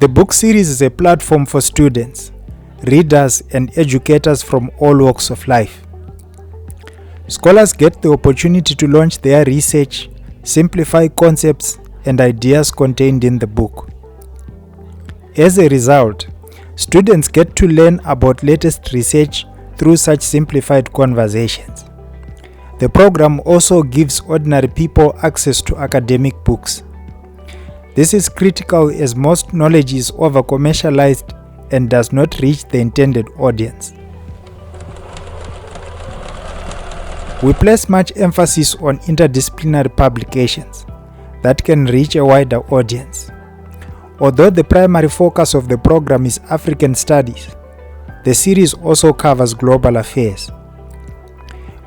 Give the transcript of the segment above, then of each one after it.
The book series is a platform for students, readers, and educators from all walks of life. Scholars get the opportunity to launch their research, simplify concepts and ideas contained in the book. As a result, students get to learn about latest research through such simplified conversations. The program also gives ordinary people access to academic books. This is critical as most knowledge is over-commercialized and does not reach the intended audience. We place much emphasis on interdisciplinary publications that can reach a wider audience. Although the primary focus of the program is African studies, the series also covers global affairs.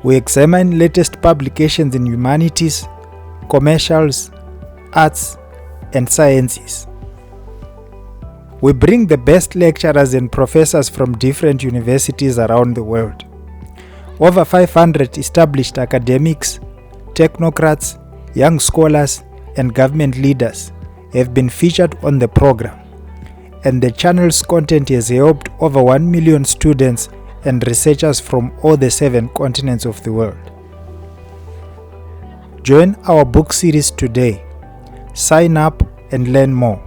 We examine latest publications in humanities, commercials, arts, and sciences. We bring the best lecturers and professors from different universities around the world. Over 500 established academics, technocrats, young scholars, and government leaders have been featured on the program, and the channel's content has helped over 1 million students and researchers from all the 7 continents of the world. Join our book series today. Sign up and learn more.